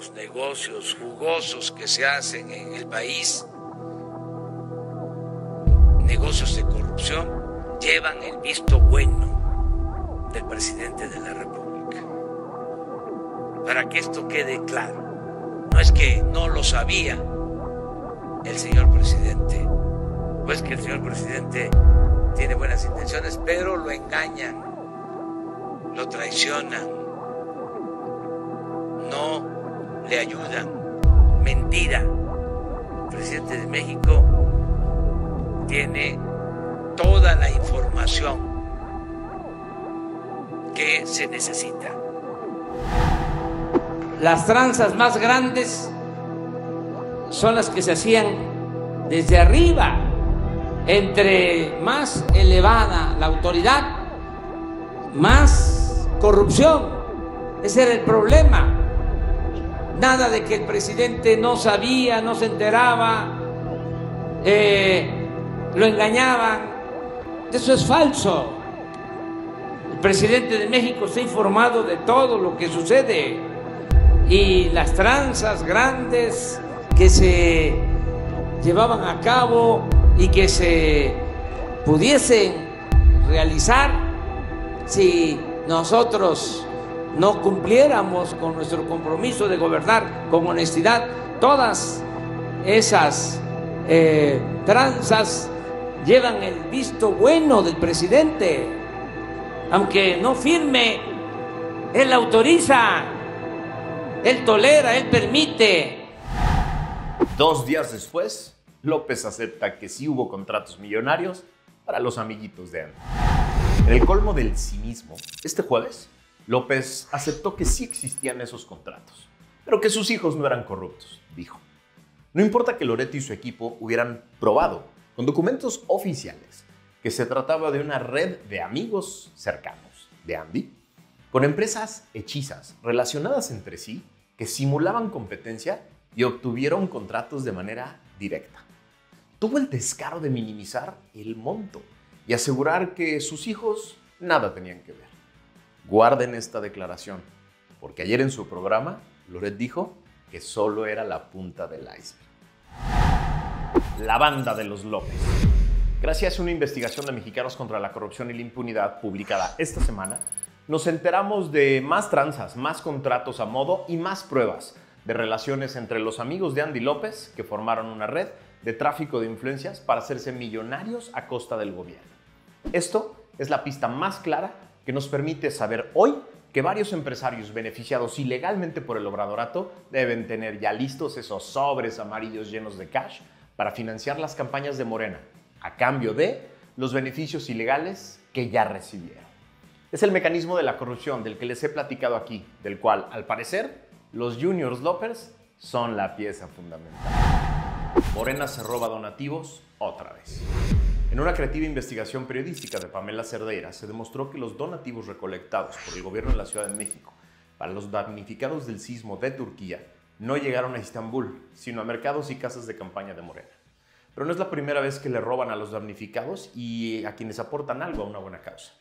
los negocios jugosos que se hacen en el país, negocios de corrupción, llevan el visto bueno del presidente de la República. Para que esto quede claro, no es que no lo sabía el señor presidente, pues que el señor presidente tiene buenas intenciones, pero lo engañan, lo traicionan, no le ayudan. Mentira. El presidente de México tiene toda la información que se necesita. Las tranzas más grandes son las que se hacían desde arriba. Entre más elevada la autoridad, más corrupción. Ese era el problema. Nada de que el presidente no sabía, no se enteraba, lo engañaban. Eso es falso. El presidente de México está informado de todo lo que sucede, y las tranzas grandes que se llevaban a cabo y que se pudiesen realizar si nosotros no cumpliéramos con nuestro compromiso de gobernar con honestidad. Todas esas tranzas llevan el visto bueno del presidente. Aunque no firme, él autoriza, él tolera, él permite. 2 días después, López acepta que sí hubo contratos millonarios para los amiguitos de Andy. En el colmo del cinismo, este jueves, López aceptó que sí existían esos contratos, pero que sus hijos no eran corruptos, dijo. No importa que Loret y su equipo hubieran probado, con documentos oficiales, que se trataba de una red de amigos cercanos de Andy, con empresas hechizas relacionadas entre sí que simulaban competencia y obtuvieron contratos de manera directa. Tuvo el descaro de minimizar el monto y asegurar que sus hijos nada tenían que ver. Guarden esta declaración, porque ayer en su programa, Loret dijo que solo era la punta del iceberg. La banda de los López. Gracias a una investigación de Mexicanos contra la Corrupción y la Impunidad publicada esta semana, nos enteramos de más tranzas, más contratos a modo y más pruebas de relaciones entre los amigos de Andy López, que formaron una red de tráfico de influencias para hacerse millonarios a costa del gobierno. Esto es la pista más clara que nos permite saber hoy que varios empresarios beneficiados ilegalmente por el obradorato deben tener ya listos esos sobres amarillos llenos de cash para financiar las campañas de Morena, a cambio de los beneficios ilegales que ya recibieron. Es el mecanismo de la corrupción del que les he platicado aquí, del cual, al parecer, los Juniors López son la pieza fundamental. Morena se roba donativos otra vez. En una creativa investigación periodística de Pamela Cerdeira, se demostró que los donativos recolectados por el gobierno de la Ciudad de México para los damnificados del sismo de Turquía no llegaron a Estambul, sino a mercados y casas de campaña de Morena. Pero no es la primera vez que le roban a los damnificados y a quienes aportan algo a una buena causa.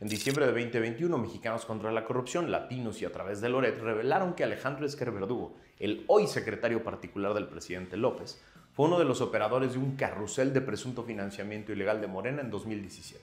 En diciembre de 2021, Mexicanos contra la Corrupción, Latinos y a través de Loret revelaron que Alejandro Esquer Verdugo, el hoy secretario particular del presidente López, fue uno de los operadores de un carrusel de presunto financiamiento ilegal de Morena en 2017,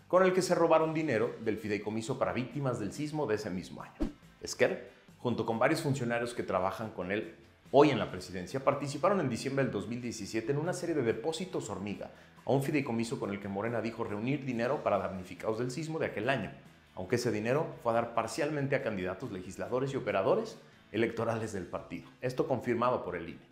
con el que se robaron dinero del fideicomiso para víctimas del sismo de ese mismo año. Esquer, junto con varios funcionarios que trabajan con él hoy en la presidencia, participaron en diciembre del 2017 en una serie de depósitos hormiga a un fideicomiso con el que Morena dijo reunir dinero para damnificados del sismo de aquel año, aunque ese dinero fue a dar parcialmente a candidatos, legisladores y operadores electorales del partido. Esto confirmado por el INE.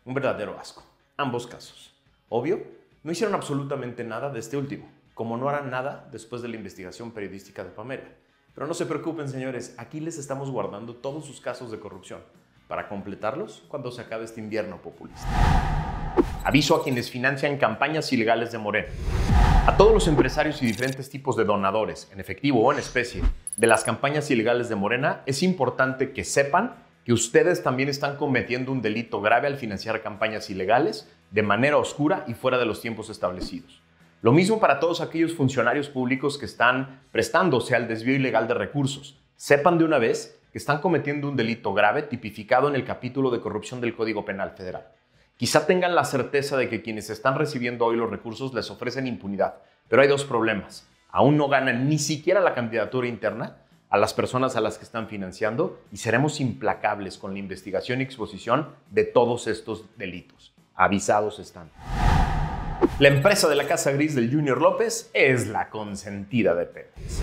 Un verdadero asco. Ambos casos. Obvio, no hicieron absolutamente nada de este último, como no harán nada después de la investigación periodística de Pamela. Pero no se preocupen, señores, aquí les estamos guardando todos sus casos de corrupción para completarlos cuando se acabe este invierno populista. Aviso a quienes financian campañas ilegales de Morena. A todos los empresarios y diferentes tipos de donadores, en efectivo o en especie, de las campañas ilegales de Morena, es importante que sepan que ustedes también están cometiendo un delito grave al financiar campañas ilegales de manera oscura y fuera de los tiempos establecidos. Lo mismo para todos aquellos funcionarios públicos que están prestándose al desvío ilegal de recursos. Sepan de una vez que están cometiendo un delito grave tipificado en el capítulo de corrupción del Código Penal Federal. Quizá tengan la certeza de que quienes están recibiendo hoy los recursos les ofrecen impunidad, pero hay dos problemas. Aún no ganan ni siquiera la candidatura interna a las personas a las que están financiando y seremos implacables con la investigación y exposición de todos estos delitos. Avisados están. La empresa de la Casa Gris del Junior López es la consentida de Pemex.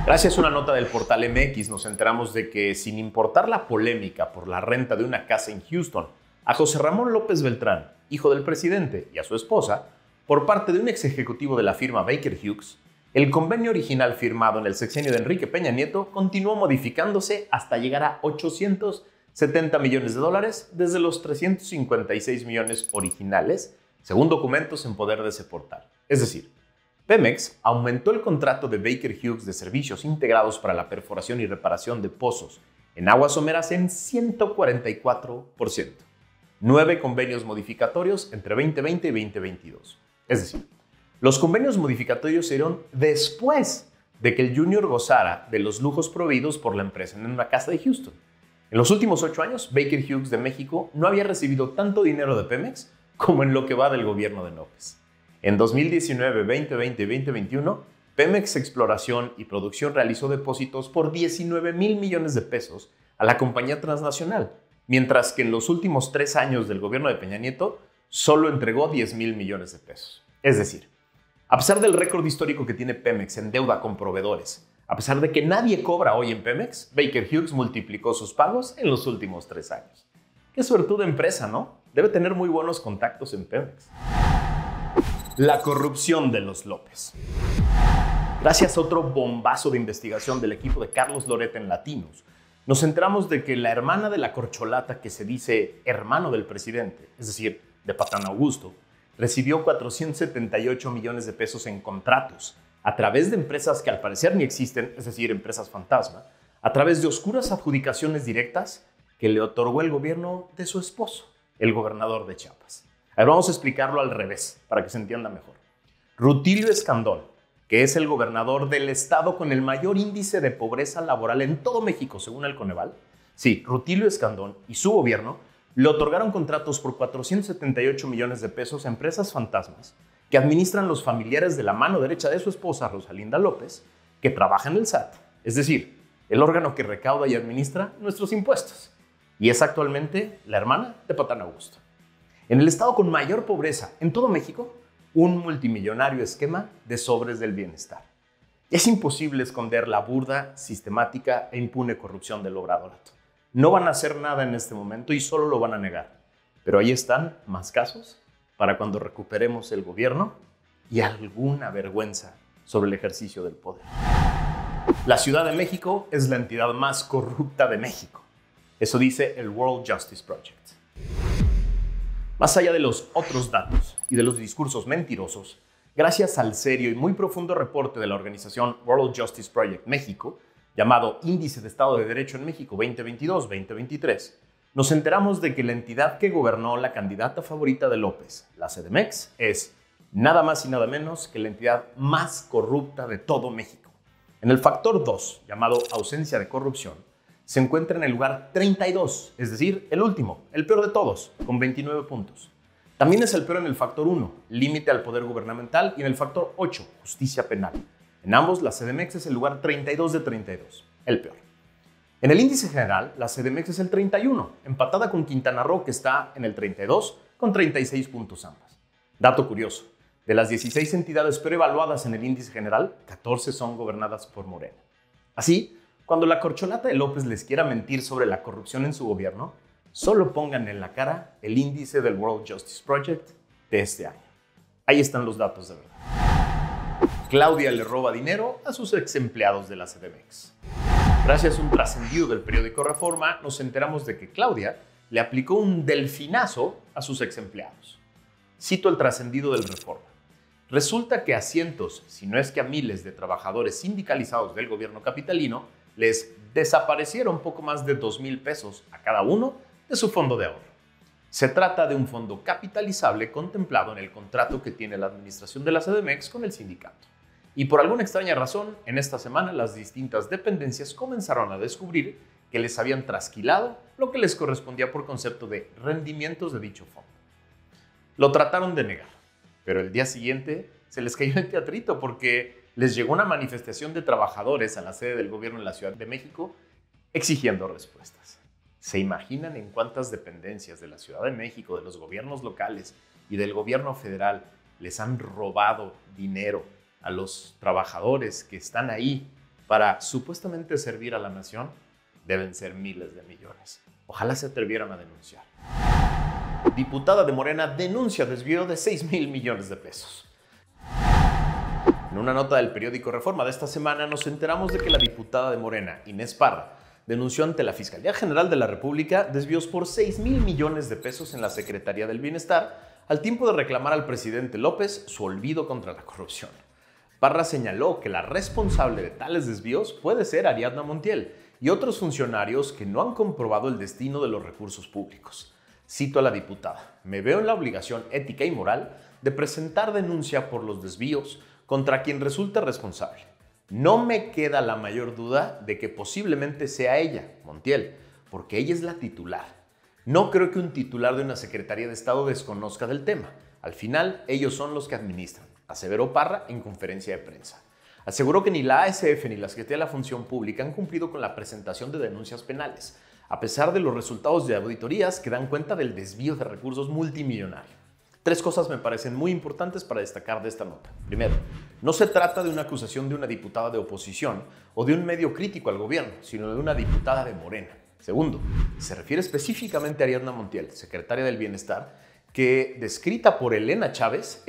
Gracias a una nota del portal MX nos enteramos de que, sin importar la polémica por la renta de una casa en Houston, a José Ramón López Beltrán, hijo del presidente, y a su esposa, por parte de un ex ejecutivo de la firma Baker Hughes, el convenio original firmado en el sexenio de Enrique Peña Nieto continuó modificándose hasta llegar a $870 millones desde los 356 millones originales, según documentos en poder de ese portal. Es decir, Pemex aumentó el contrato de Baker Hughes de servicios integrados para la perforación y reparación de pozos en aguas someras en 144%. 9 convenios modificatorios entre 2020 y 2022. Es decir, los convenios modificatorios se dieron después de que el Junior gozara de los lujos proveídos por la empresa en una casa de Houston. En los últimos 8 años, Baker Hughes de México no había recibido tanto dinero de Pemex como en lo que va del gobierno de López. En 2019, 2020 y 2021, Pemex Exploración y Producción realizó depósitos por $19,000 millones a la compañía transnacional, mientras que en los últimos 3 años del gobierno de Peña Nieto solo entregó $10,000 millones. Es decir, a pesar del récord histórico que tiene Pemex en deuda con proveedores, a pesar de que nadie cobra hoy en Pemex, Baker Hughes multiplicó sus pagos en los últimos 3 años. Qué suertuda empresa, ¿no? Debe tener muy buenos contactos en Pemex. La corrupción de los López. Gracias a otro bombazo de investigación del equipo de Carlos Loret en Latinos, nos enteramos de que la hermana de la corcholata que se dice hermano del presidente, es decir, de Patán Augusto, recibió $478 millones en contratos a través de empresas que al parecer ni existen, es decir, empresas fantasma, a través de oscuras adjudicaciones directas que le otorgó el gobierno de su esposo, el gobernador de Chiapas. A ver, vamos a explicarlo al revés, para que se entienda mejor. Rutilio Escandón, que es el gobernador del estado con el mayor índice de pobreza laboral en todo México, según el Coneval. Sí, Rutilio Escandón y su gobierno le otorgaron contratos por $478 millones a empresas fantasmas que administran los familiares de la mano derecha de su esposa, Rosalinda López, que trabaja en el SAT, es decir, el órgano que recauda y administra nuestros impuestos. Y es actualmente la hermana de Patán Augusto. En el estado con mayor pobreza en todo México, un multimillonario esquema de sobres del bienestar. Es imposible esconder la burda, sistemática e impune corrupción del obradorato. No van a hacer nada en este momento y solo lo van a negar. Pero ahí están más casos para cuando recuperemos el gobierno y alguna vergüenza sobre el ejercicio del poder. La Ciudad de México es la entidad más corrupta de México. Eso dice el World Justice Project. Más allá de los otros datos y de los discursos mentirosos, gracias al serio y muy profundo reporte de la organización World Justice Project México, llamado Índice de Estado de Derecho en México 2022-2023, nos enteramos de que la entidad que gobernó la candidata favorita de López, la CDMX, es nada más y nada menos que la entidad más corrupta de todo México. En el factor 2, llamado ausencia de corrupción, se encuentra en el lugar 32, es decir, el último, el peor de todos, con 29 puntos. También es el peor en el factor 1, límite al poder gubernamental, y en el factor 8, justicia penal. En ambos, la CDMX es el lugar 32 de 32, el peor. En el índice general, la CDMX es el 31, empatada con Quintana Roo, que está en el 32, con 36 puntos ambas. Dato curioso, de las 16 entidades peor evaluadas en el índice general, 14 son gobernadas por Morena. Así, cuando la corcholata de López les quiera mentir sobre la corrupción en su gobierno, solo pongan en la cara el índice del World Justice Project de este año. Ahí están los datos de verdad. Claudia le roba dinero a sus ex empleados de la CDMX. Gracias a un trascendido del periódico Reforma, nos enteramos de que Claudia le aplicó un delfinazo a sus ex empleados. Cito el trascendido del Reforma. Resulta que a cientos, si no es que a miles de trabajadores sindicalizados del gobierno capitalino les desaparecieron poco más de $2,000 a cada uno de su fondo de ahorro. Se trata de un fondo capitalizable contemplado en el contrato que tiene la administración de la CDMX con el sindicato. Y por alguna extraña razón, en esta semana las distintas dependencias comenzaron a descubrir que les habían trasquilado lo que les correspondía por concepto de rendimientos de dicho fondo. Lo trataron de negar, pero el día siguiente se les cayó el teatrito porque les llegó una manifestación de trabajadores a la sede del gobierno en la Ciudad de México exigiendo respuestas. ¿Se imaginan en cuántas dependencias de la Ciudad de México, de los gobiernos locales y del gobierno federal les han robado dinero a los trabajadores que están ahí para supuestamente servir a la nación? Deben ser miles de millones. Ojalá se atrevieran a denunciar. Diputada de Morena denuncia desvío de 6,000 millones de pesos. En una nota del periódico Reforma de esta semana nos enteramos de que la diputada de Morena, Inés Parra, denunció ante la Fiscalía General de la República desvíos por 6,000 millones de pesos en la Secretaría del Bienestar, al tiempo de reclamar al presidente López su olvido contra la corrupción. Parra señaló que la responsable de tales desvíos puede ser Ariadna Montiel y otros funcionarios que no han comprobado el destino de los recursos públicos. Cito a la diputada: me veo en la obligación ética y moral de presentar denuncia por los desvíos contra quien resulte responsable. No me queda la mayor duda de que posiblemente sea ella, Montiel, porque ella es la titular. No creo que un titular de una Secretaría de Estado desconozca del tema. Al final, ellos son los que administran, aseveró Parra en conferencia de prensa. Aseguró que ni la ASF ni la Secretaría de la Función Pública han cumplido con la presentación de denuncias penales, a pesar de los resultados de auditorías que dan cuenta del desvío de recursos multimillonarios. 3 cosas me parecen muy importantes para destacar de esta nota. Primero, no se trata de una acusación de una diputada de oposición o de un medio crítico al gobierno, sino de una diputada de Morena. Segundo, se refiere específicamente a Ariadna Montiel, secretaria del Bienestar, que, descrita por Elena Chávez,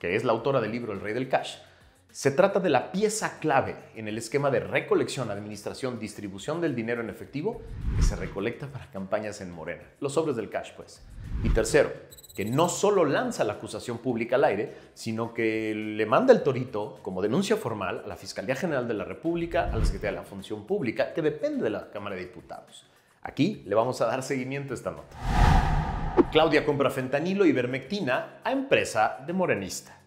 que es la autora del libro El Rey del Cash. Se trata de la pieza clave en el esquema de recolección, administración, distribución del dinero en efectivo que se recolecta para campañas en Morena. Los sobres del cash, pues. Y tercero, que no solo lanza la acusación pública al aire, sino que le manda el torito como denuncia formal a la Fiscalía General de la República, a la Secretaría de la Función Pública, que depende de la Cámara de Diputados. Aquí le vamos a dar seguimiento a esta nota. Claudia compra fentanilo y ivermectina a empresa de morenista.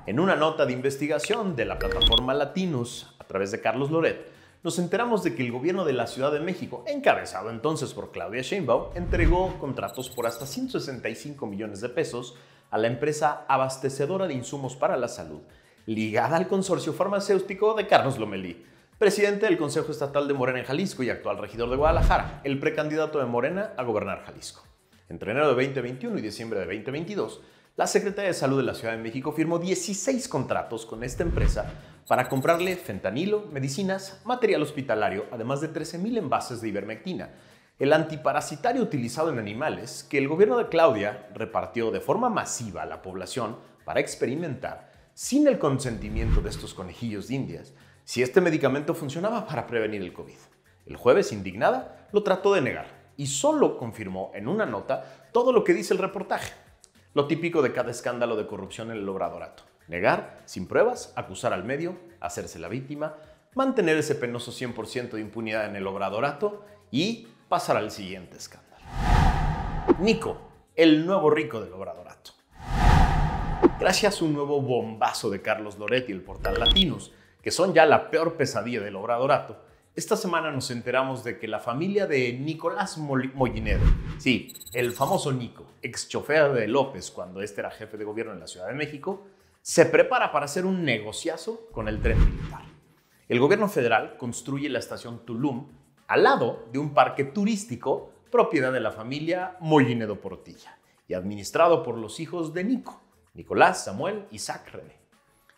En una nota de investigación de la plataforma Latinus, a través de Carlos Loret, nos enteramos de que el gobierno de la Ciudad de México, encabezado entonces por Claudia Sheinbaum, entregó contratos por hasta 165 millones de pesos a la empresa abastecedora de insumos para la salud, ligada al consorcio farmacéutico de Carlos Lomelí, presidente del Consejo Estatal de Morena en Jalisco y actual regidor de Guadalajara, el precandidato de Morena a gobernar Jalisco. Entre enero de 2021 y diciembre de 2022, la Secretaría de Salud de la Ciudad de México firmó 16 contratos con esta empresa para comprarle fentanilo, medicinas, material hospitalario, además de 13,000 envases de ivermectina, el antiparasitario utilizado en animales que el gobierno de Claudia repartió de forma masiva a la población para experimentar, sin el consentimiento de estos conejillos de indias, si este medicamento funcionaba para prevenir el COVID. El jueves, indignada, lo trató de negar y solo confirmó en una nota todo lo que dice el reportaje. Lo típico de cada escándalo de corrupción en el obradorato: negar sin pruebas, acusar al medio, hacerse la víctima, mantener ese penoso 100% de impunidad en el obradorato y pasar al siguiente escándalo. Nico, el nuevo rico del obradorato. Gracias a un nuevo bombazo de Carlos Loret y el portal Latinus, que son ya la peor pesadilla del obradorato, esta semana nos enteramos de que la familia de Nicolás Mollinedo, sí, el famoso Nico, ex chofer de López cuando este era jefe de gobierno en la Ciudad de México, se prepara para hacer un negociazo con el tren militar. El gobierno federal construye la estación Tulum al lado de un parque turístico propiedad de la familia Mollinedo Portilla y administrado por los hijos de Nico, Nicolás, Samuel y Isaac René.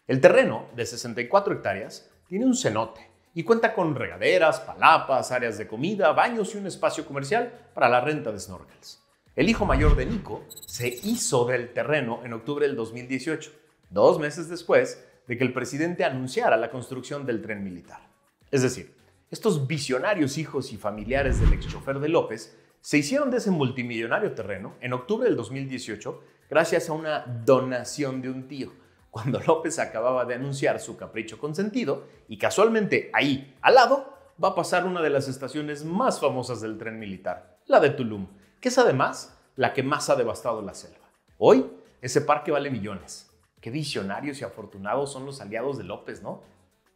El terreno, de 64 hectáreas, tiene un cenote y cuenta con regaderas, palapas, áreas de comida, baños y un espacio comercial para la renta de snorkels. El hijo mayor de Nico se hizo del terreno en octubre del 2018, 2 meses después de que el presidente anunciara la construcción del tren militar. Es decir, estos visionarios hijos y familiares del exchofer de López se hicieron de ese multimillonario terreno en octubre del 2018 gracias a una donación de un tío, cuando López acababa de anunciar su capricho consentido y casualmente ahí, al lado, va a pasar una de las estaciones más famosas del tren militar, la de Tulum, que es además la que más ha devastado la selva. Hoy, ese parque vale millones. Qué visionarios y afortunados son los aliados de López, ¿no?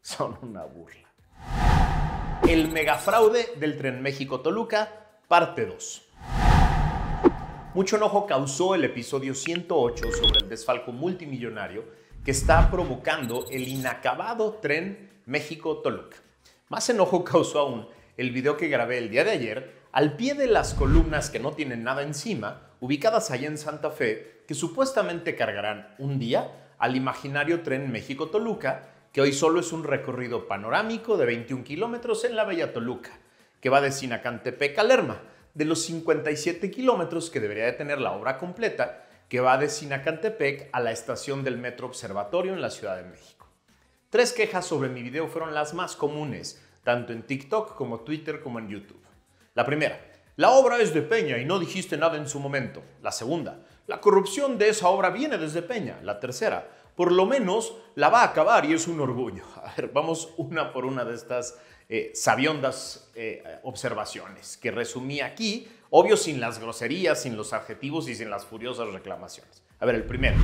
Son una burla. El megafraude del Tren México-Toluca, parte 2. Mucho enojo causó el episodio 108 sobre el desfalco multimillonario que está provocando el inacabado Tren México-Toluca. Más enojo causó aún el video que grabé el día de ayer al pie de las columnas que no tienen nada encima, ubicadas allá en Santa Fe, que supuestamente cargarán un día al imaginario Tren México-Toluca, que hoy solo es un recorrido panorámico de 21 kilómetros en la bella Toluca, que va de Sinacantepec a Lerma, de los 57 kilómetros que debería de tener la obra completa, que va de Sinacantepec a la estación del Metro Observatorio en la Ciudad de México. 3 quejas sobre mi video fueron las más comunes, tanto en TikTok como Twitter como en YouTube. La primera, la obra es de Peña y no dijiste nada en su momento. La segunda, la corrupción de esa obra viene desde Peña. La tercera, por lo menos la va a acabar y es un orgullo. A ver, vamos una por una de estas sabiondas observaciones que resumí aquí, obvio sin las groserías, sin los adjetivos y sin las furiosas reclamaciones. A ver, el primero,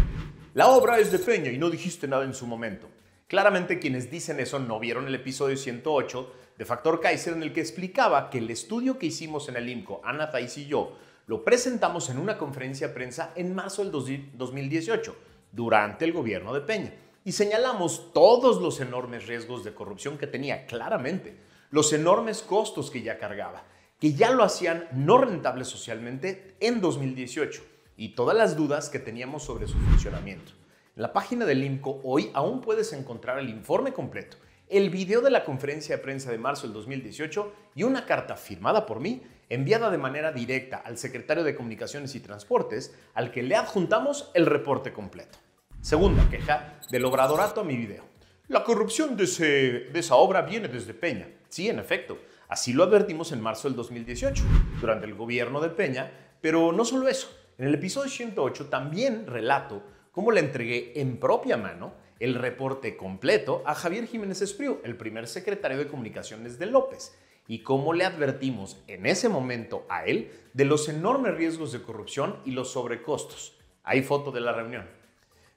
la obra es de Peña y no dijiste nada en su momento. Claramente quienes dicen eso no vieron el episodio 108 de Factor Kaiser, en el que explicaba que el estudio que hicimos en el IMCO, Ana Thais y yo, lo presentamos en una conferencia de prensa en marzo del 2018, durante el gobierno de Peña. Y señalamos todos los enormes riesgos de corrupción que tenía, claramente, los enormes costos que ya cargaba, que ya lo hacían no rentable socialmente en 2018, y todas las dudas que teníamos sobre su funcionamiento. En la página del IMCO hoy aún puedes encontrar el informe completo, el video de la conferencia de prensa de marzo del 2018 y una carta firmada por mí, enviada de manera directa al secretario de Comunicaciones y Transportes, al que le adjuntamos el reporte completo. Segunda queja del obradorato a mi video. La corrupción de esa obra viene desde Peña. Sí, en efecto, así lo advertimos en marzo del 2018, durante el gobierno de Peña, pero no solo eso. En el episodio 108 también relato cómo le entregué en propia mano el reporte completo a Javier Jiménez Espriu, el primer secretario de Comunicaciones de López, y cómo le advertimos en ese momento a él de los enormes riesgos de corrupción y los sobrecostos. Hay foto de la reunión.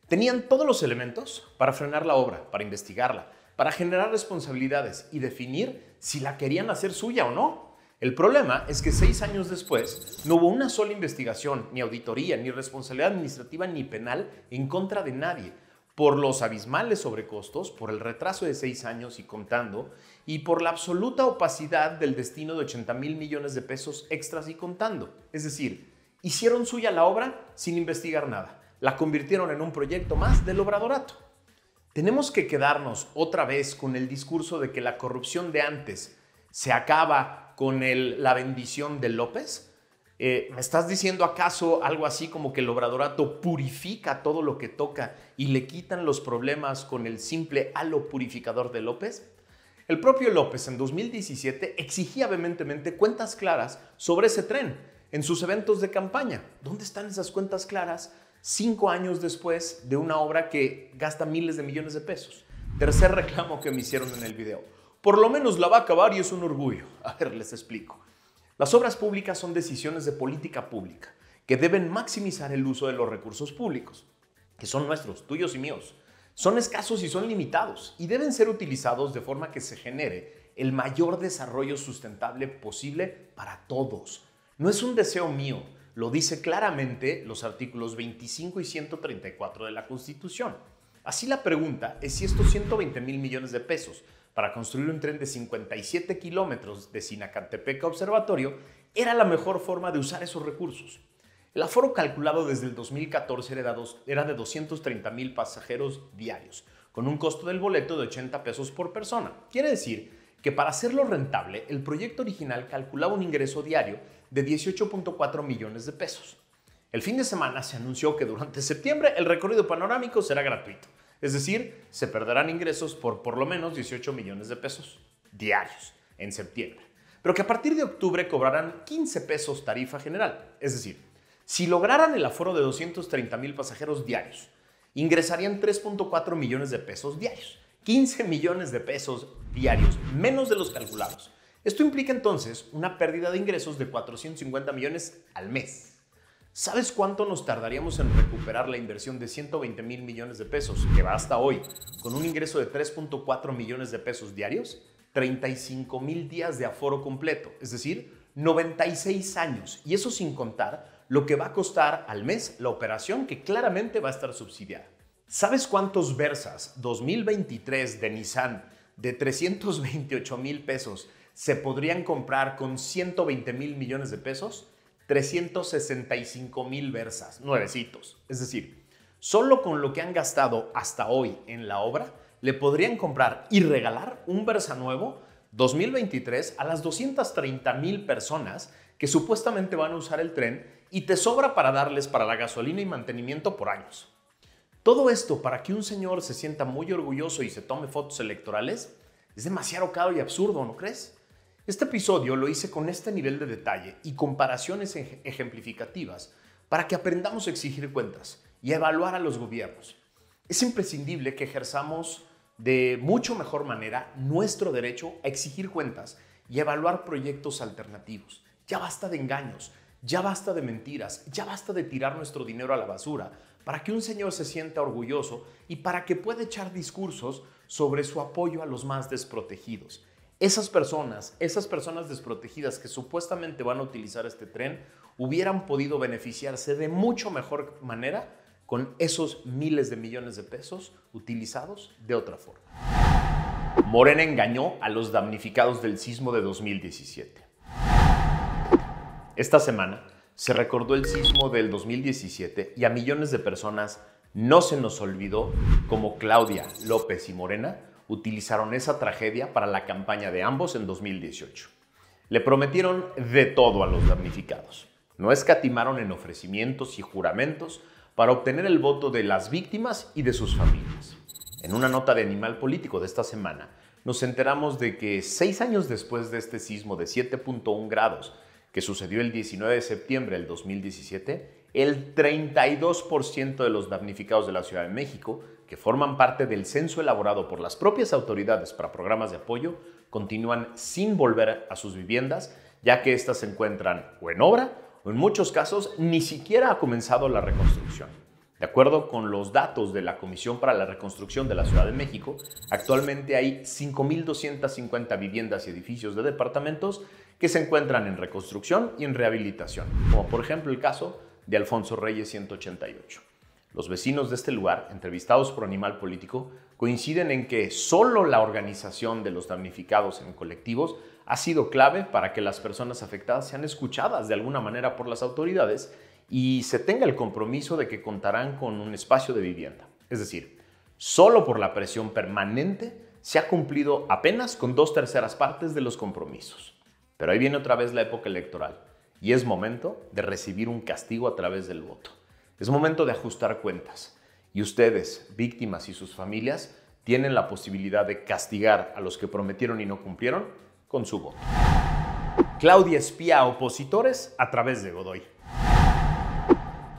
Tenían todos los elementos para frenar la obra, para investigarla, para generar responsabilidades y definir si la querían hacer suya o no. El problema es que 6 años después no hubo una sola investigación, ni auditoría, ni responsabilidad administrativa, ni penal en contra de nadie, por los abismales sobrecostos, por el retraso de 6 años y contando, y por la absoluta opacidad del destino de 80,000 millones de pesos extras y contando. Es decir, hicieron suya la obra sin investigar nada. La convirtieron en un proyecto más del obradorato. Tenemos que quedarnos otra vez con el discurso de que la corrupción de antes se acaba con la bendición de López. ¿Me estás diciendo acaso algo así como que el obradorato purifica todo lo que toca y le quitan los problemas con el simple halo purificador de López? El propio López en 2017 exigía vehementemente cuentas claras sobre ese tren en sus eventos de campaña. ¿Dónde están esas cuentas claras 5 años después de una obra que gasta miles de millones de pesos? Tercer reclamo que me hicieron en el video. Por lo menos la va a acabar y es un orgullo. A ver, les explico. Las obras públicas son decisiones de política pública que deben maximizar el uso de los recursos públicos, que son nuestros, tuyos y míos. Son escasos y son limitados y deben ser utilizados de forma que se genere el mayor desarrollo sustentable posible para todos. No es un deseo mío, lo dice claramente los artículos 25 y 134 de la Constitución. Así la pregunta es si estos 120,000 millones de pesos para construir un tren de 57 kilómetros de Sinacantepec a Observatorio era la mejor forma de usar esos recursos. El aforo calculado desde el 2014 era de 230,000 pasajeros diarios, con un costo del boleto de 80 pesos por persona. Quiere decir que para hacerlo rentable, el proyecto original calculaba un ingreso diario de 18.4 millones de pesos. El fin de semana se anunció que durante septiembre el recorrido panorámico será gratuito. Es decir, se perderán ingresos por lo menos 18 millones de pesos diarios en septiembre. Pero que a partir de octubre cobrarán 15 pesos tarifa general. Es decir, si lograran el aforo de 230,000 pasajeros diarios, ingresarían 3.4 millones de pesos diarios. 15 millones de pesos diarios, menos de los calculados. Esto implica entonces una pérdida de ingresos de 450 millones al mes. ¿Sabes cuánto nos tardaríamos en recuperar la inversión de 120,000 millones de pesos, que va hasta hoy, con un ingreso de 3.4 millones de pesos diarios? 35,000 días de aforo completo, es decir, 96 años. Y eso sin contar lo que va a costar al mes la operación, que claramente va a estar subsidiada. ¿Sabes cuántos Versas 2023 de Nissan de 328,000 pesos se podrían comprar con 120,000 millones de pesos? 365,000 Versas, nuevecitos. Es decir, solo con lo que han gastado hasta hoy en la obra, le podrían comprar y regalar un Versa nuevo 2023 a las 230,000 personas que supuestamente van a usar el tren y te sobra para darles para la gasolina y mantenimiento por años. Todo esto para que un señor se sienta muy orgulloso y se tome fotos electorales es demasiado caro y absurdo, ¿no crees? Este episodio lo hice con este nivel de detalle y comparaciones ejemplificativas para que aprendamos a exigir cuentas y a evaluar a los gobiernos. Es imprescindible que ejerzamos de mucho mejor manera nuestro derecho a exigir cuentas y a evaluar proyectos alternativos. Ya basta de engaños, ya basta de mentiras, ya basta de tirar nuestro dinero a la basura para que un señor se sienta orgulloso y para que pueda echar discursos sobre su apoyo a los más desprotegidos. Esas personas desprotegidas que supuestamente van a utilizar este tren hubieran podido beneficiarse de mucho mejor manera con esos miles de millones de pesos utilizados de otra forma. Morena engañó a los damnificados del sismo de 2017. Esta semana se recordó el sismo del 2017 y a millones de personas no se nos olvidó cómo Claudia, López y Morena utilizaron esa tragedia para la campaña de ambos en 2018. Le prometieron de todo a los damnificados. No escatimaron en ofrecimientos y juramentos para obtener el voto de las víctimas y de sus familias. En una nota de Animal Político de esta semana, nos enteramos de que 6 años después de este sismo de 7.1 grados que sucedió el 19 de septiembre del 2017, el 32% de los damnificados de la Ciudad de México, que forman parte del censo elaborado por las propias autoridades para programas de apoyo, continúan sin volver a sus viviendas, ya que éstas se encuentran o en obra o en muchos casos ni siquiera ha comenzado la reconstrucción. De acuerdo con los datos de la Comisión para la Reconstrucción de la Ciudad de México, actualmente hay 5,250 viviendas y edificios de departamentos que se encuentran en reconstrucción y en rehabilitación, como por ejemplo el caso de Alfonso Reyes 188. Los vecinos de este lugar, entrevistados por Animal Político, coinciden en que solo la organización de los damnificados en colectivos ha sido clave para que las personas afectadas sean escuchadas de alguna manera por las autoridades y se tenga el compromiso de que contarán con un espacio de vivienda. Es decir, solo por la presión permanente se ha cumplido apenas con 2/3 partes de los compromisos. Pero ahí viene otra vez la época electoral y es momento de recibir un castigo a través del voto. Es momento de ajustar cuentas y ustedes, víctimas y sus familias, tienen la posibilidad de castigar a los que prometieron y no cumplieron con su voto. Claudia espía a opositores a través de Godoy.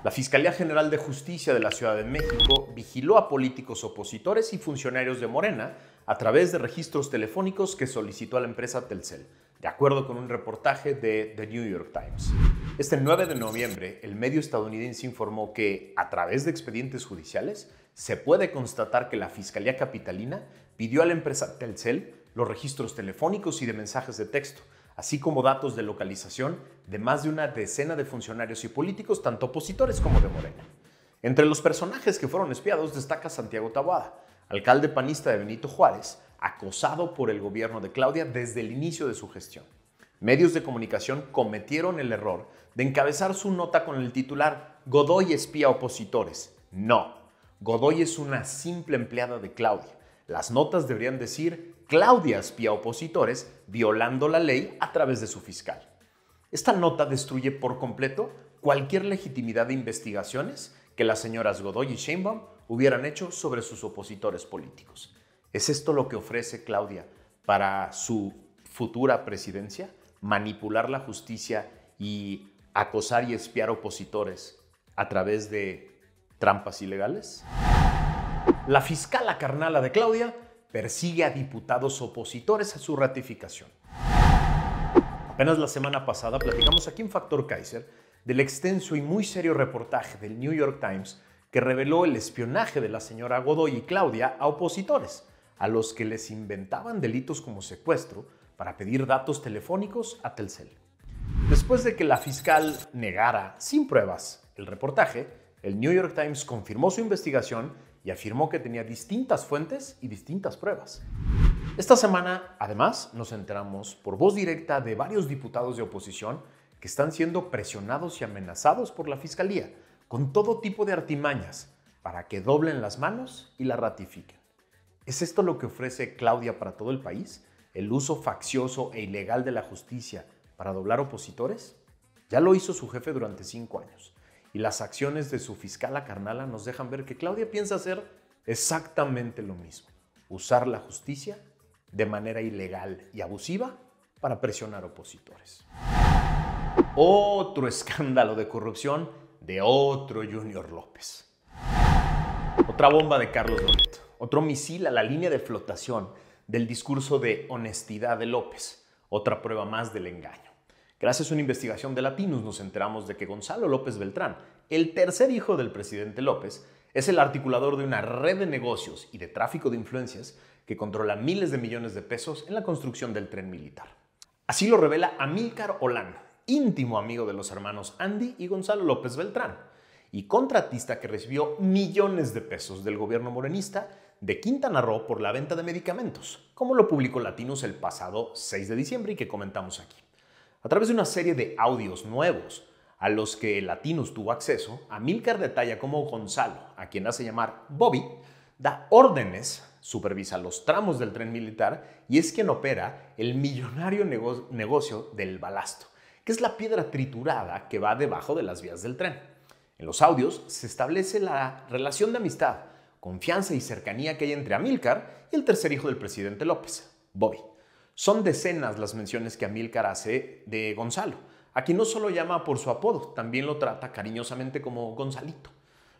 La Fiscalía General de Justicia de la Ciudad de México vigiló a políticos opositores y funcionarios de Morena a través de registros telefónicos que solicitó a la empresa Telcel, de acuerdo con un reportaje de The New York Times. Este 9 de noviembre, el medio estadounidense informó que, a través de expedientes judiciales, se puede constatar que la Fiscalía Capitalina pidió a la empresa Telcel los registros telefónicos y de mensajes de texto, así como datos de localización de más de una decena de funcionarios y políticos, tanto opositores como de Morena. Entre los personajes que fueron espiados destaca Santiago Taboada, alcalde panista de Benito Juárez, acosado por el gobierno de Claudia desde el inicio de su gestión. Medios de comunicación cometieron el error de encabezar su nota con el titular «Godoy espía a opositores». No, Godoy es una simple empleada de Claudia. Las notas deberían decir «Claudia espía a opositores violando la ley a través de su fiscal». Esta nota destruye por completo cualquier legitimidad de investigaciones que las señoras Godoy y Sheinbaum hubieran hecho sobre sus opositores políticos. ¿Es esto lo que ofrece Claudia para su futura presidencia? ¿Manipular la justicia y acosar y espiar opositores a través de trampas ilegales? La fiscala carnala de Claudia persigue a diputados opositores a su ratificación. Apenas la semana pasada platicamos aquí en Factor Kaiser del extenso y muy serio reportaje del New York Times que reveló el espionaje de la señora Godoy y Claudia a opositores, a los que les inventaban delitos como secuestro para pedir datos telefónicos a Telcel. Después de que la fiscal negara sin pruebas el reportaje, el New York Times confirmó su investigación y afirmó que tenía distintas fuentes y distintas pruebas. Esta semana, además, nos enteramos por voz directa de varios diputados de oposición que están siendo presionados y amenazados por la fiscalía con todo tipo de artimañas para que doblen las manos y la ratifiquen. ¿Es esto lo que ofrece Claudia para todo el país? ¿El uso faccioso e ilegal de la justicia para doblar opositores? Ya lo hizo su jefe durante 5 años. Y las acciones de su fiscala carnala nos dejan ver que Claudia piensa hacer exactamente lo mismo. Usar la justicia de manera ilegal y abusiva para presionar opositores. Otro escándalo de corrupción de otro Junior López. Otra bomba de Carlos Loret. Otro misil a la línea de flotación del discurso de honestidad de López. Otra prueba más del engaño. Gracias a una investigación de Latinus nos enteramos de que Gonzalo López Beltrán, el tercer hijo del presidente López, es el articulador de una red de negocios y de tráfico de influencias que controla miles de millones de pesos en la construcción del tren militar. Así lo revela Amílcar Olán, íntimo amigo de los hermanos Andy y Gonzalo López Beltrán, y contratista que recibió millones de pesos del gobierno morenista de Quintana Roo por la venta de medicamentos, como lo publicó Latinus el pasado 6 de diciembre y que comentamos aquí. A través de una serie de audios nuevos a los que Latinus tuvo acceso, Amílcar detalla cómo Gonzalo, a quien hace llamar Bobby, da órdenes, supervisa los tramos del tren militar y es quien opera el millonario negocio del balasto, que es la piedra triturada que va debajo de las vías del tren. En los audios se establece la relación de amistad, confianza y cercanía que hay entre Amílcar y el tercer hijo del presidente López, Bobby. Son decenas las menciones que Amílcar hace de Gonzalo, a quien no solo llama por su apodo, también lo trata cariñosamente como Gonzalito.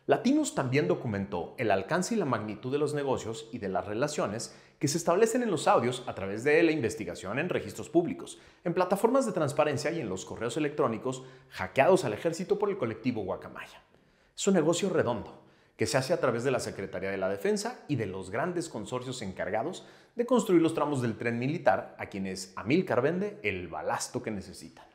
Latinus también documentó el alcance y la magnitud de los negocios y de las relaciones que se establecen en los audios a través de la investigación en registros públicos, en plataformas de transparencia y en los correos electrónicos hackeados al ejército por el colectivo Guacamaya. Es un negocio redondo que se hace a través de la Secretaría de la Defensa y de los grandes consorcios encargados de construir los tramos del tren militar a quienes Amílcar vende el balasto que necesitan.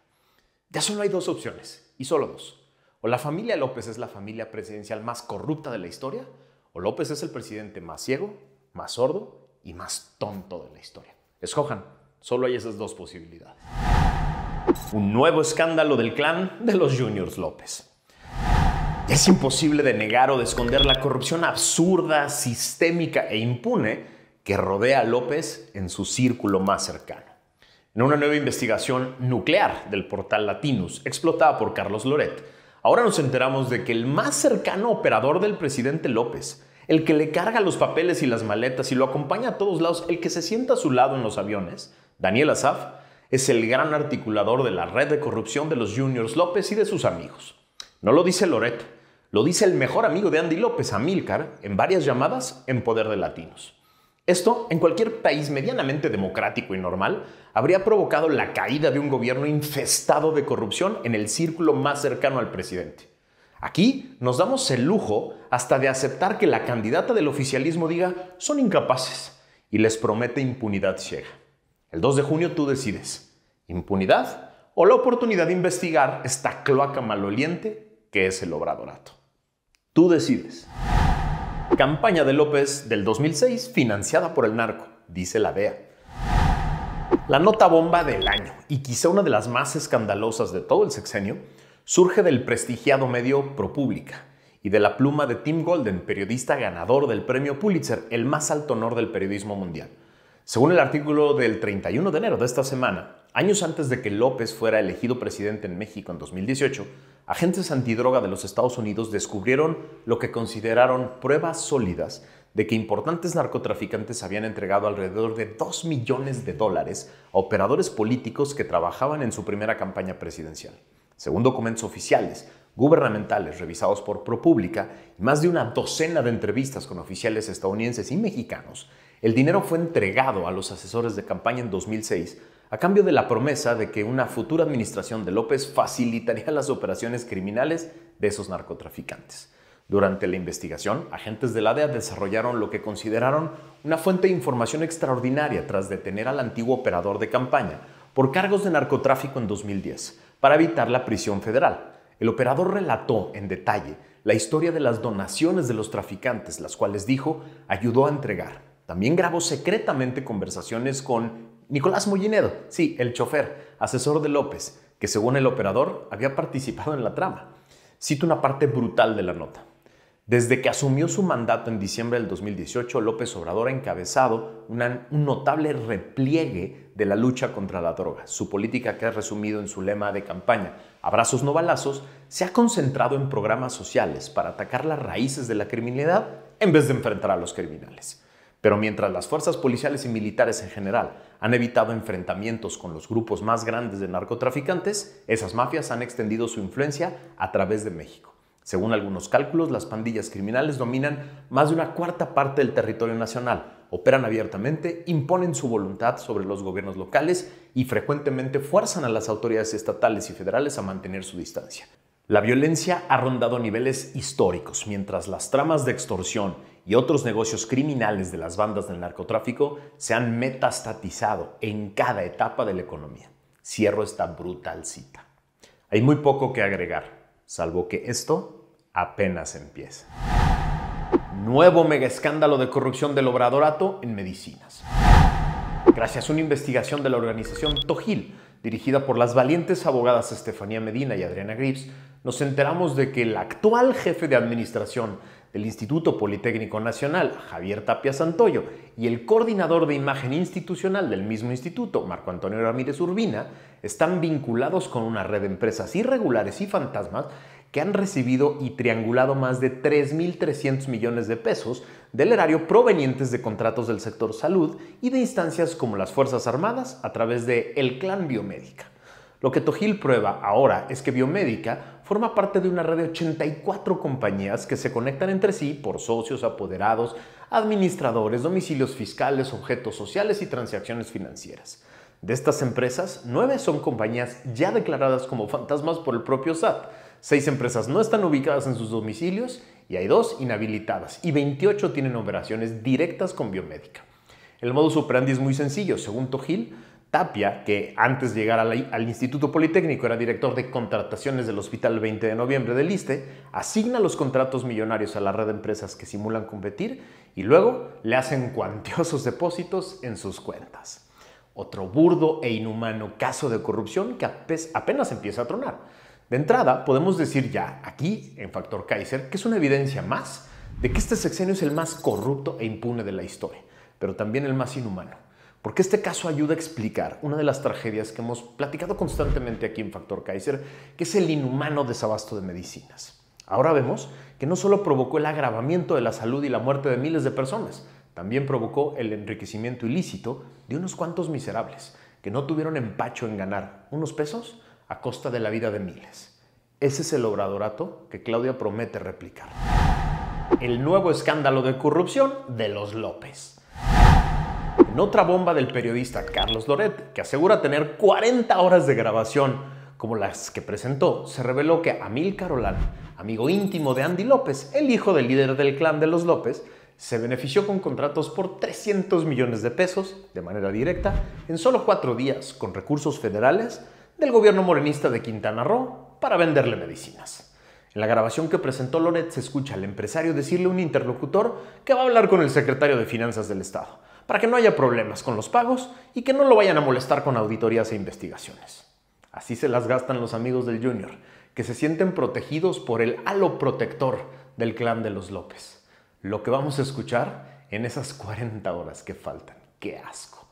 Ya solo hay 2 opciones, y solo 2. O la familia López es la familia presidencial más corrupta de la historia, o López es el presidente más ciego, más sordo y más tonto de la historia. Escojan, solo hay esas 2 posibilidades. Un nuevo escándalo del clan de los Juniors López. Es imposible de negar o de esconder la corrupción absurda, sistémica e impune que rodea a López en su círculo más cercano. En una nueva investigación nuclear del portal Latinus, explotada por Carlos Loret, ahora nos enteramos de que el más cercano operador del presidente López, el que le carga los papeles y las maletas y lo acompaña a todos lados, el que se sienta a su lado en los aviones, Daniel Asaf, es el gran articulador de la red de corrupción de los Juniors López y de sus amigos. No lo dice Loret, lo dice el mejor amigo de Andy López, Amílcar, en varias llamadas en poder de Latinus. Esto, en cualquier país medianamente democrático y normal, habría provocado la caída de un gobierno infestado de corrupción en el círculo más cercano al presidente. Aquí nos damos el lujo hasta de aceptar que la candidata del oficialismo diga son incapaces y les promete impunidad ciega. El 2 de junio tú decides, ¿impunidad o la oportunidad de investigar esta cloaca maloliente que es el obradorato? Tú decides. Campaña de López del 2006 financiada por el narco, dice la DEA. La nota bomba del año, y quizá una de las más escandalosas de todo el sexenio, surge del prestigiado medio ProPublica y de la pluma de Tim Golden, periodista ganador del premio Pulitzer, el más alto honor del periodismo mundial. Según el artículo del 31 de enero de esta semana, años antes de que López fuera elegido presidente en México en 2018, agentes antidroga de los Estados Unidos descubrieron lo que consideraron pruebas sólidas de que importantes narcotraficantes habían entregado alrededor de $2 millones a operadores políticos que trabajaban en su primera campaña presidencial. Según documentos oficiales, gubernamentales revisados por ProPublica y más de una docena de entrevistas con oficiales estadounidenses y mexicanos, el dinero fue entregado a los asesores de campaña en 2006 a cambio de la promesa de que una futura administración de López facilitaría las operaciones criminales de esos narcotraficantes. Durante la investigación, agentes de la DEA desarrollaron lo que consideraron una fuente de información extraordinaria tras detener al antiguo operador de campaña por cargos de narcotráfico en 2010, para evitar la prisión federal. El operador relató en detalle la historia de las donaciones de los traficantes, las cuales dijo ayudó a entregar. También grabó secretamente conversaciones con Nicolás Mollinedo, sí, el chofer, asesor de López, que según el operador había participado en la trama. Cito una parte brutal de la nota. Desde que asumió su mandato en diciembre del 2018, López Obrador ha encabezado un notable repliegue de la lucha contra la droga. Su política, que ha resumido en su lema de campaña, abrazos no balazos, se ha concentrado en programas sociales para atacar las raíces de la criminalidad en vez de enfrentar a los criminales. Pero mientras las fuerzas policiales y militares en general han evitado enfrentamientos con los grupos más grandes de narcotraficantes, esas mafias han extendido su influencia a través de México. Según algunos cálculos, las pandillas criminales dominan más de una cuarta parte del territorio nacional, operan abiertamente, imponen su voluntad sobre los gobiernos locales y frecuentemente fuerzan a las autoridades estatales y federales a mantener su distancia. La violencia ha rondado niveles históricos, mientras las tramas de extorsión y otros negocios criminales de las bandas del narcotráfico se han metastatizado en cada etapa de la economía. Cierro esta brutal cita. Hay muy poco que agregar, salvo que esto apenas empieza. Nuevo megaescándalo de corrupción del obradorato en medicinas. Gracias a una investigación de la organización Tojil, dirigida por las valientes abogadas Estefanía Medina y Adriana Grips, nos enteramos de que el actual jefe de administración del Instituto Politécnico Nacional, Javier Tapia Santoyo, y el coordinador de imagen institucional del mismo instituto, Marco Antonio Ramírez Urbina, están vinculados con una red de empresas irregulares y fantasmas que han recibido y triangulado más de 3.300 millones de pesos del erario provenientes de contratos del sector salud y de instancias como las Fuerzas Armadas a través de el Clan Biomédica. Lo que Tojil prueba ahora es que Biomédica forma parte de una red de 84 compañías que se conectan entre sí por socios, apoderados, administradores, domicilios fiscales, objetos sociales y transacciones financieras. De estas empresas, 9 son compañías ya declaradas como fantasmas por el propio SAT, 6 empresas no están ubicadas en sus domicilios y hay 2 inhabilitadas y 28 tienen operaciones directas con Biomédica. El modus operandi es muy sencillo. Según Tojil, Tapia, que antes de llegar al Instituto Politécnico era director de contrataciones del Hospital 20 de Noviembre del ISSSTE, asigna los contratos millonarios a la red de empresas que simulan competir y luego le hacen cuantiosos depósitos en sus cuentas. Otro burdo e inhumano caso de corrupción que apenas empieza a tronar. De entrada, podemos decir ya, aquí, en Factor Kaiser, que es una evidencia más de que este sexenio es el más corrupto e impune de la historia, pero también el más inhumano. Porque este caso ayuda a explicar una de las tragedias que hemos platicado constantemente aquí en Factor Kaiser, que es el inhumano desabasto de medicinas. Ahora vemos que no solo provocó el agravamiento de la salud y la muerte de miles de personas, también provocó el enriquecimiento ilícito de unos cuantos miserables que no tuvieron empacho en ganar unos pesos a costa de la vida de miles. Ese es el obradorato que Claudia promete replicar. El nuevo escándalo de corrupción de los López. En otra bomba del periodista Carlos Loret, que asegura tener 40 horas de grabación como las que presentó, se reveló que Amílcar Olán, amigo íntimo de Andy López, el hijo del líder del clan de los López, se benefició con contratos por 300 millones de pesos de manera directa en solo 4 días con recursos federales del gobierno morenista de Quintana Roo para venderle medicinas. En la grabación que presentó Loret se escucha al empresario decirle a un interlocutor que va a hablar con el secretario de Finanzas del Estado para que no haya problemas con los pagos y que no lo vayan a molestar con auditorías e investigaciones. Así se las gastan los amigos del Junior, que se sienten protegidos por el halo protector del clan de los López. Lo que vamos a escuchar en esas 40 horas que faltan. ¡Qué asco!